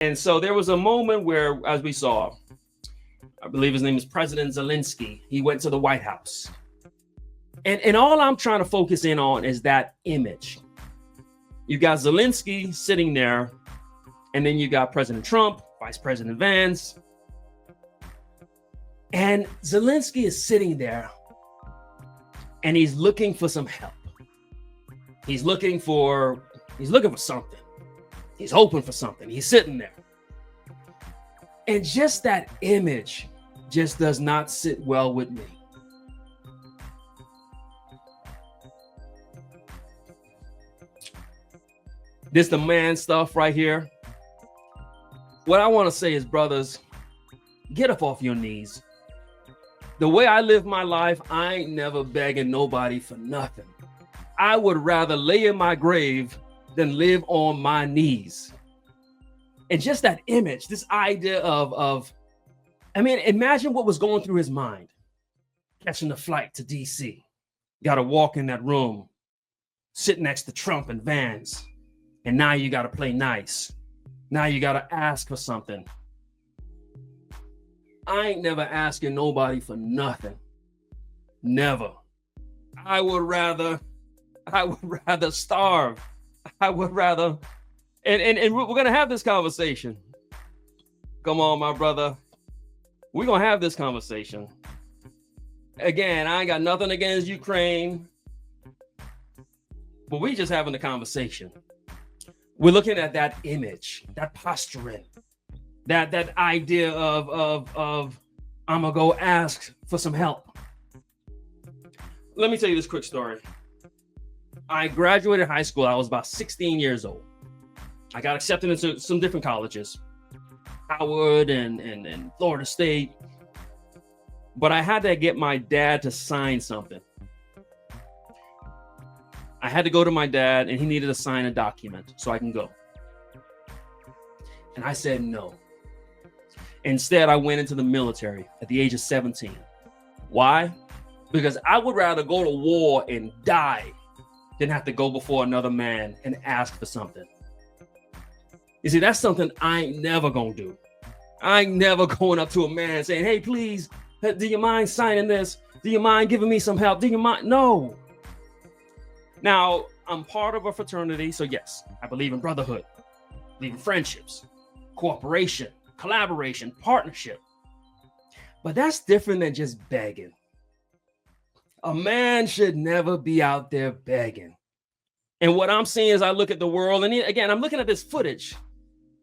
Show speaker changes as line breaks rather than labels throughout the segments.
And so there was a moment where, as we saw, I believe his name is President Zelensky. He went to the White House. And all I'm trying to focus in on is that image. You got Zelensky sitting there, and then you got President Trump, Vice President Vance. And Zelensky is sitting there, and he's looking for some help. He's looking for something. He's hoping for something. He's sitting there. And just that image just does not sit well with me. This the man stuff right here. What I want to say is, brothers, get up off your knees. The way I live my life, I ain't never begging nobody for nothing. I would rather lay in my grave than live on my knees. And just that image, this idea of I mean, imagine what was going through his mind. Catching the flight to DC. Got to walk in that room, sit next to Trump and Vance. And now you got to play nice. Now you got to ask for something. I ain't never asking nobody for nothing. Never. I would rather starve. I would rather, and we're going to have this conversation. Come on, my brother. We're going to have this conversation. Again, I ain't got nothing against Ukraine, but we just having a conversation. We're looking at that image, that posturing, that idea of I'm gonna go ask for some help. Let me tell you this quick story. I graduated high school. I was about 16 years old. I got accepted into some different colleges, Howard and Florida State. But I had to get my dad to sign something. I had to go to my dad, and he needed to sign a document so I can go. And I said no. Instead, I went into the military at the age of 17. Why? Because I would rather go to war and die than have to go before another man and ask for something. You see, that's something I ain't never gonna do. I ain't never going up to a man saying, hey, please, do you mind signing this? Do you mind giving me some help? Do you mind? No. Now, I'm part of a fraternity, so yes, I believe in brotherhood, I believe in friendships, cooperation, collaboration, partnership. But that's different than just begging. A man should never be out there begging. And what I'm seeing as I look at the world, and again, I'm looking at this footage.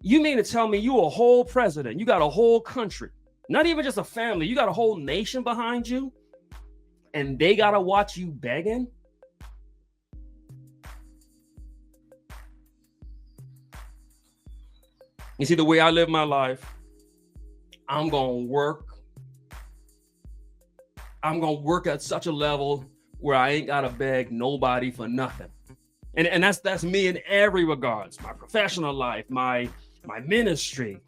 You mean to tell me you a whole president, you got a whole country, not even just a family, you got a whole nation behind you, and they got to watch you begging? You see, the way I live my life, I'm going to work. I'm going to work at such a level where I ain't got to beg nobody for nothing. And that's me in every regards. My professional life, my ministry.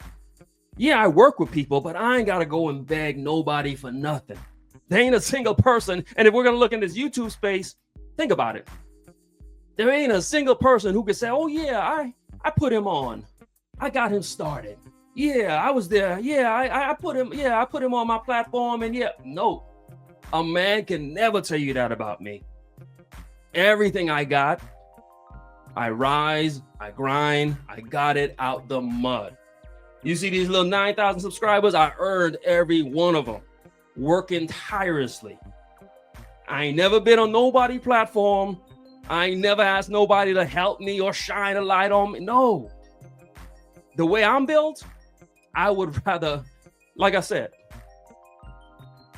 Yeah, I work with people, but I ain't got to go and beg nobody for nothing. There ain't a single person. And if we're going to look in this YouTube space, think about it. There ain't a single person who can say, oh, yeah, I put him on. I got him started. Yeah, I was there. Yeah, I put him on my platform. And yeah, no, a man can never tell you that about me. Everything I got, I rise, I grind, I got it out the mud. You see these little 9,000 subscribers? I earned every one of them, working tirelessly. I ain't never been on nobody's platform. I ain't never asked nobody to help me or shine a light on me. No. The way I'm built, I would rather, like I said,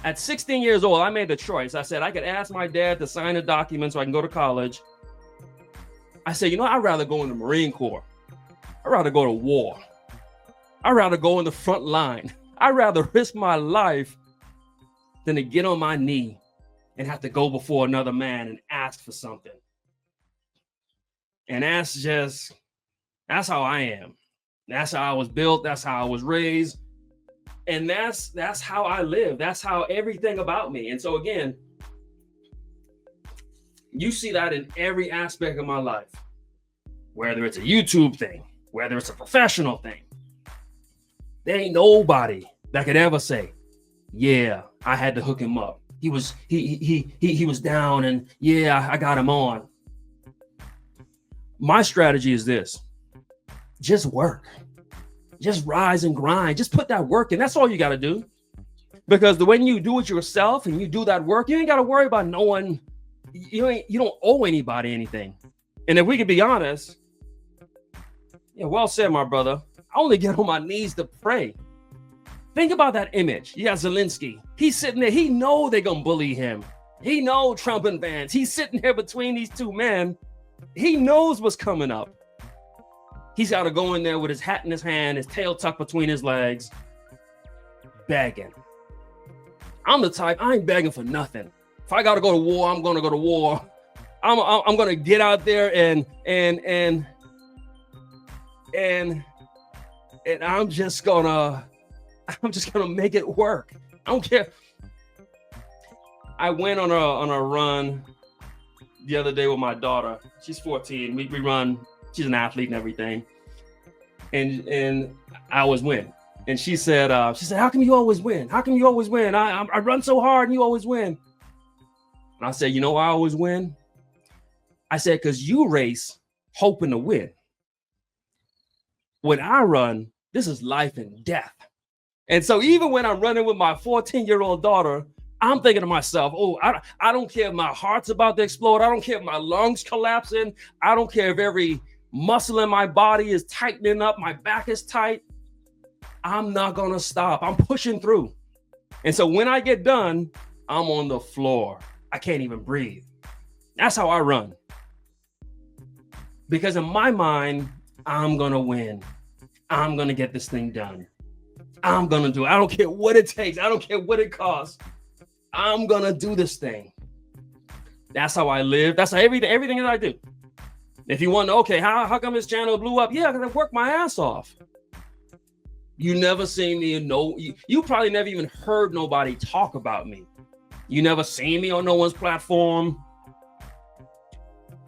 at 16 years old, I made the choice. I said I could ask my dad to sign a document so I can go to college. I said, I'd rather go in the Marine Corps. I'd rather go to war. I'd rather go in the front line. I'd rather risk my life than to get on my knee and have to go before another man and ask for something. And that's how I am. That's how I was built. That's how I was raised. And that's how I live. That's how everything about me. And so again, you see that in every aspect of my life, whether it's a YouTube thing, whether it's a professional thing, There ain't nobody that could ever say, yeah, I had to hook him up. He was down and yeah, I got him on. My strategy is this: just work, just rise and grind, just put that work in. That's all you got to do. Because when you do it yourself and you do that work, you ain't got to worry about no one. You don't owe anybody anything. And if we can be honest, yeah, well said, my brother. I only get on my knees to pray. Think about that image. You got Zelensky. He's sitting there. He know they're going to bully him. He know Trump and Vance. He's sitting there between these two men. He knows what's coming up. He's got to go in there with his hat in his hand, his tail tucked between his legs, begging. I'm the type, I ain't begging for nothing. If I got to go to war, I'm going to go to war. I'm going to get out there and I'm just gonna make it work. I don't care. I went on a run the other day with my daughter. She's 14. We run. She's an athlete and everything. And I always win. And she said, how come you always win? How come you always win? I run so hard and you always win. And I said, you know why I always win? I said, because you race hoping to win. When I run, this is life and death. And so even when I'm running with my 14-year-old daughter, I'm thinking to myself, oh, I don't care if my heart's about to explode. I don't care if my lungs collapsing. I don't care if every muscle in my body is tightening up. My back is tight. I'm not going to stop. I'm pushing through. And so when I get done, I'm on the floor. I can't even breathe. That's how I run. Because in my mind, I'm going to win. I'm going to get this thing done. I'm going to do it. I don't care what it takes. I don't care what it costs. I'm going to do this thing. That's how I live. That's how everything that I do. If you want to know, okay, how come this channel blew up? Yeah, because I worked my ass off. You never seen me in you probably never even heard nobody talk about me. You never seen me on no one's platform.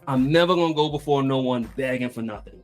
I'm never going to go before no one begging for nothing.